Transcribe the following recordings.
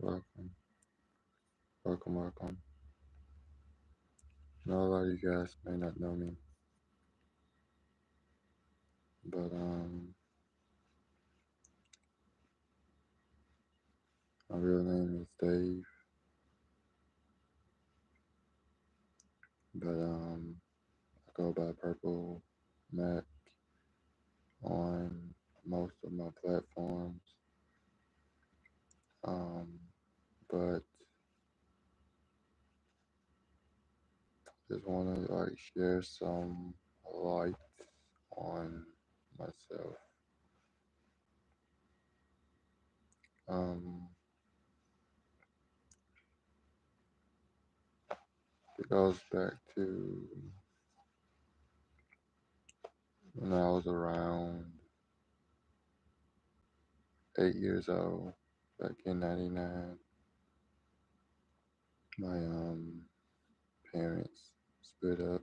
Welcome, welcome. Now, a lot of you guys may not know me, but my real name is Dave. But I go by Purple Mac on most of my platforms. Um, but just want to share some light on myself. Um, it goes back to when I was around 8 years old, back in '99. My parents split up.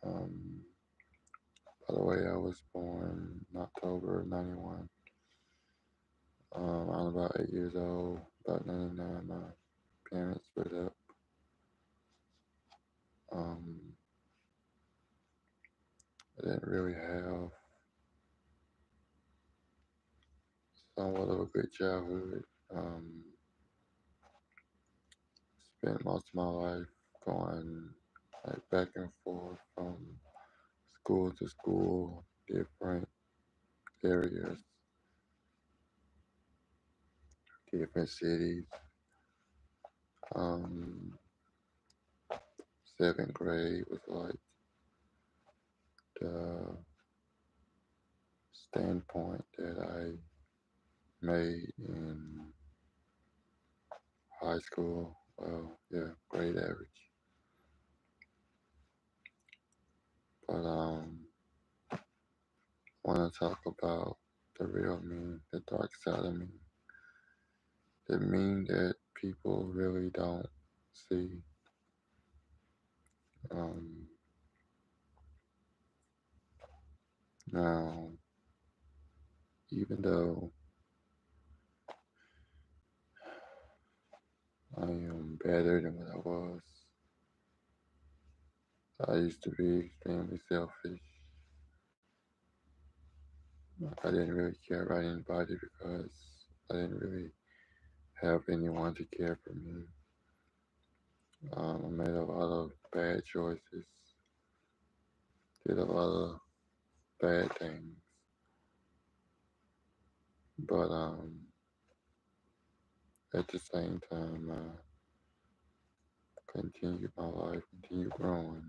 Um, by the way, I was born in October '91. I'm about 8 years old, about '99. My parents split up. Um, I didn't really have somewhat of a good childhood. Um, Spent most of my life going back and forth from school to school, different areas, different cities. Um, Seventh grade was like the standpoint that I made in high school. Well, yeah, grade average. But I want to talk about the real me, the dark side of me, the me that people really don't see. Um, Now, even though I am better than what I was, I used to be extremely selfish. Like, I didn't really care about anybody because I didn't really have anyone to care for me. I made a lot of bad choices, did a lot of bad things, but at the same time, I continued my life, continued growing,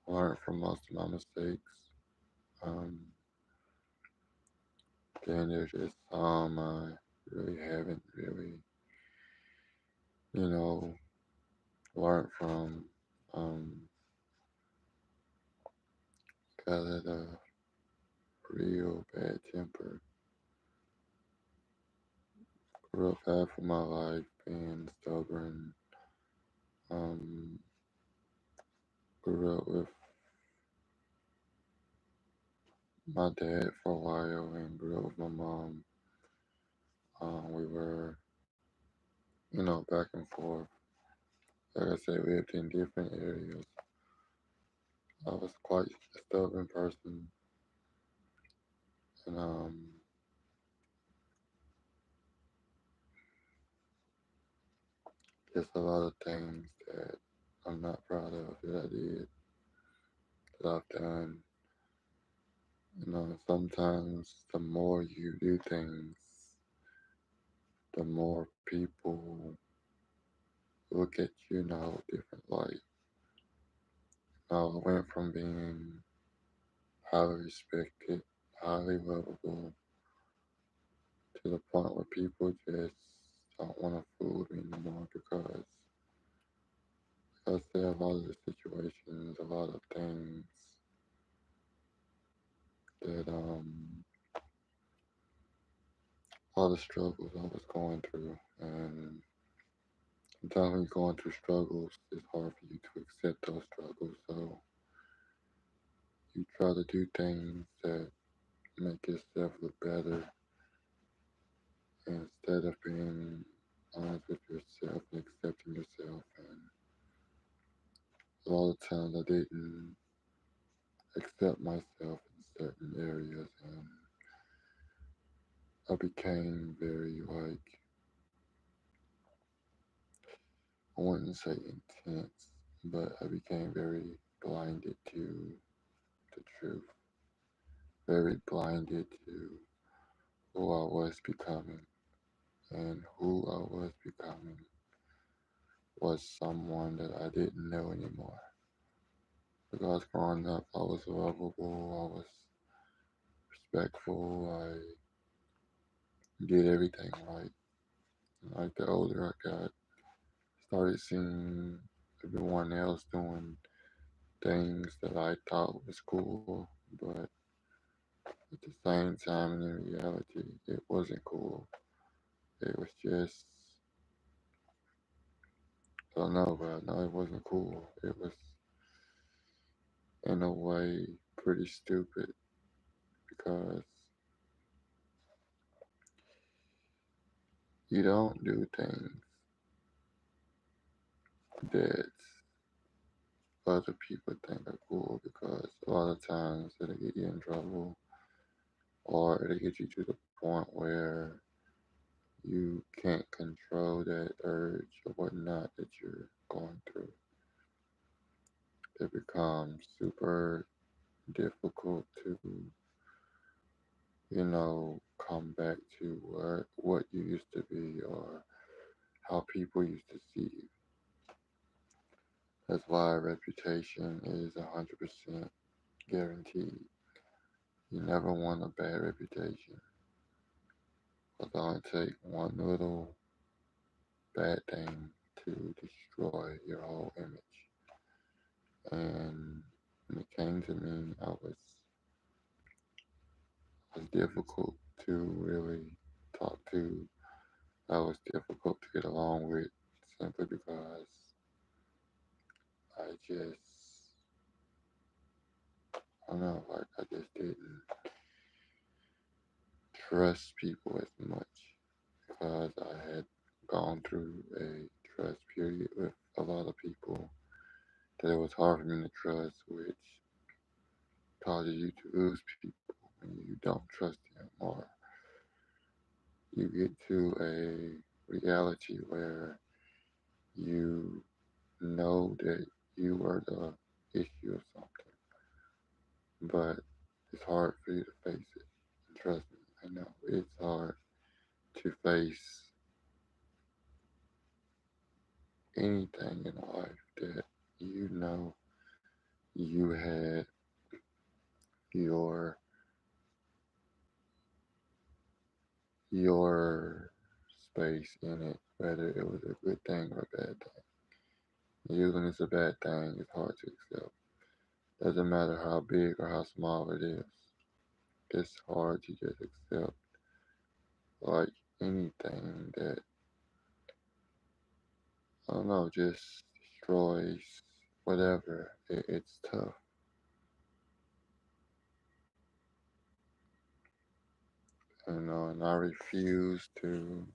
learned from most of my mistakes. Um, then there's just some I really haven't really, you know, learned from. Um, got a real bad temper. Grew up half of my life being stubborn. Um, Grew up with my dad for a while and grew up with my mom. We were, back and forth. Like I said, we lived in different areas. I was quite a stubborn person, and just a lot of things that I'm not proud of that I did, that I've done. Sometimes the more you do things, the more people look at you in a whole different light. I went from being highly respected, highly lovable, to the point where people just don't want to fool with me anymore because there are a lot of the situations, a lot of things that a lot of struggles I was going through, and sometimes when you're going through struggles, it's hard for you to accept those struggles. So you try to do things that make yourself look better instead of being honest with yourself and accepting yourself. And a lot of times I didn't accept myself in certain areas, and I became very, like, I wouldn't say intense, but I became very blinded to the truth, very blinded to who I was becoming. And who I was becoming was someone that I didn't know anymore. Because growing up, I was lovable, I was respectful, I did everything right. Like the older I got, started seeing everyone else doing things that I thought was cool, but at the same time, in reality, it wasn't cool. It was just, I don't know, but I know it wasn't cool. It was, in a way, pretty stupid because you don't do things that other people think are cool because a lot of times it'll get you in trouble or it'll get you to the point where you can't control that urge or whatnot that you're going through. It becomes super difficult to, come back to what you used to be or how people used to see you. That's why reputation is 100% guaranteed. You never want a bad reputation. It's only take one little bad thing to destroy your whole image. And when it came to me, I was difficult to really talk to. I was difficult to get along with simply because I just, I don't know, like I just didn't trust people as much because I had gone through a trust period with a lot of people that it was hard for me to trust, which causes you to lose people when you don't trust them, or you get to a reality where you know that you are the issue of something, but it's hard for you to face it. And trust me, I know it's hard to face anything in life that you know you had your your space in it, whether it was a good thing or a bad thing. Usually when it's a bad thing, it's hard to accept. Doesn't matter how big or how small it is. It's hard to just accept like anything that, I don't know, just destroys whatever. It's tough. And I refuse to,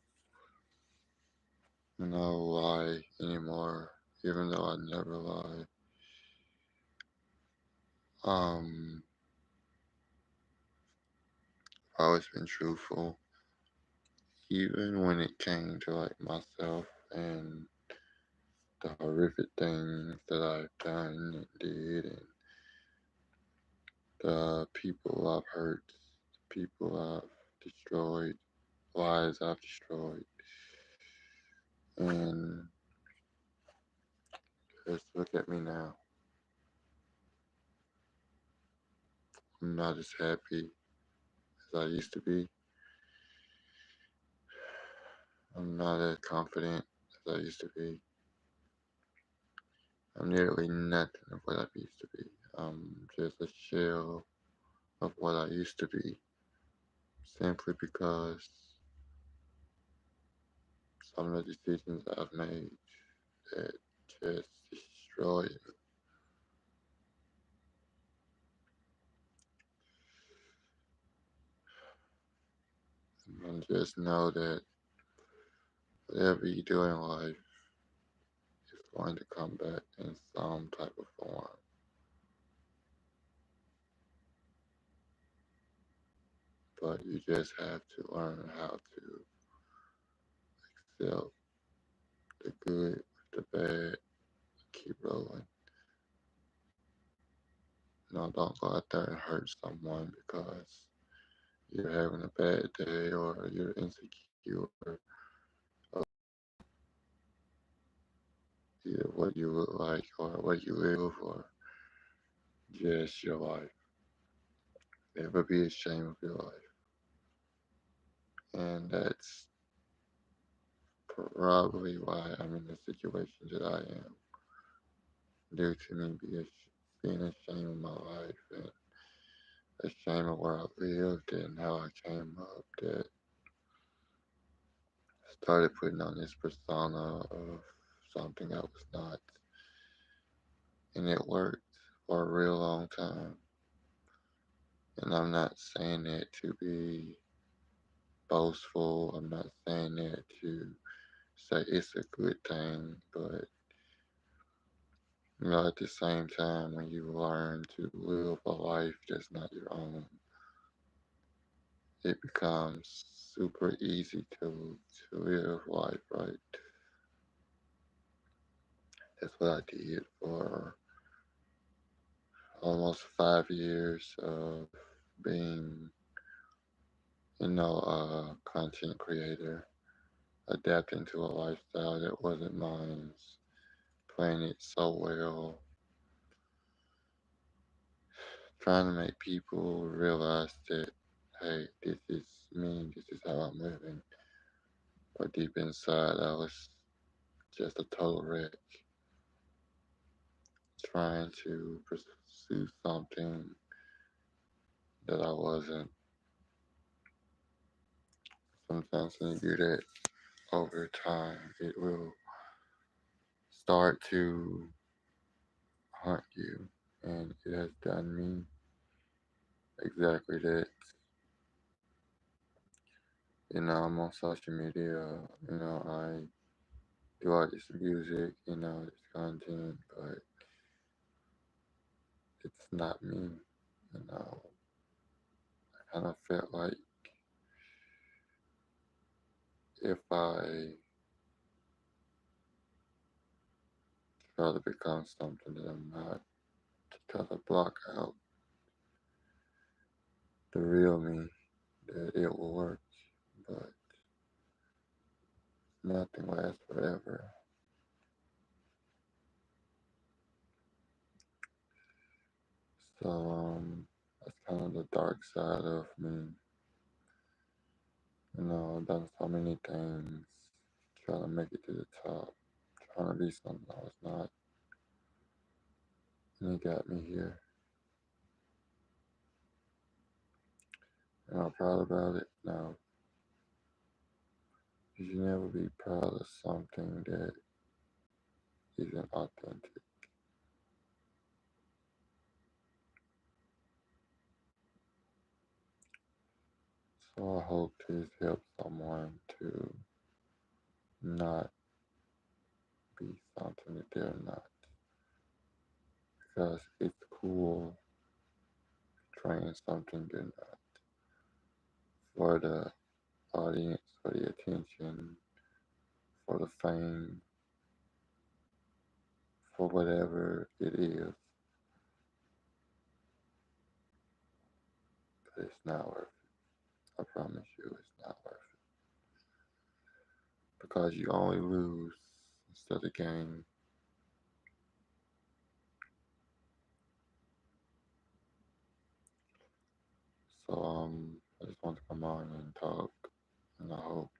lie anymore, even though I never lie. Um, I've always been truthful, even when it came to like myself and the horrific things that I've done and did, and the people I've hurt, the people I've destroyed, lives I've destroyed. And just look at me now. I'm not as happy as I used to be. I'm not as confident as I used to be. I'm nearly nothing of what I used to be. I'm just a shell of what I used to be, simply because some of the decisions I've made that just destroyed me. And just know that whatever you do in life is going to come back in some type of form. But you just have to learn how to accept the good with the bad, keep rolling. Don't go out there and hurt someone because you're having a bad day or you're insecure of either what you look like or what you live or just your life. Never be ashamed of your life. And that's probably why I'm in the situation that I am, due to me being ashamed of my life and ashamed of where I lived and how I came up, that started putting on this persona of something I was not. And it worked for a real long time. And I'm not saying that to be boastful. I'm not saying that to say it's a good thing, but at the same time, when you learn to live a life that's not your own, it becomes super easy to live life right. That's what I did for almost 5 years of being, a content creator, adapting to a lifestyle that wasn't mine, playing it so well, trying to make people realize that, hey, this is me, this is how I'm living. But deep inside, I was just a total wreck, trying to pursue something that I wasn't. Sometimes when you do that over time, it will start to haunt you. And it has done me exactly that. I'm on social media, I do all this music, this content, but it's not me. I kind of felt like if I try to become something that I'm not, to try to block out the real me, that it will work, but nothing lasts forever. So, that's kind of the dark side of me. I've done so many things, trying to make it to the top, trying to be something I was not, and it got me here. And I'm proud about it now. You should never be proud of something that isn't authentic. So I hope this helps someone to not be something that they're not. Because it's cool trying something you're not. For the audience, for the attention, for the fame, for whatever it is. But it's not worth it. I promise you it's not worth it. Because you only lose instead of gain. So I just want to come on and talk, and I hope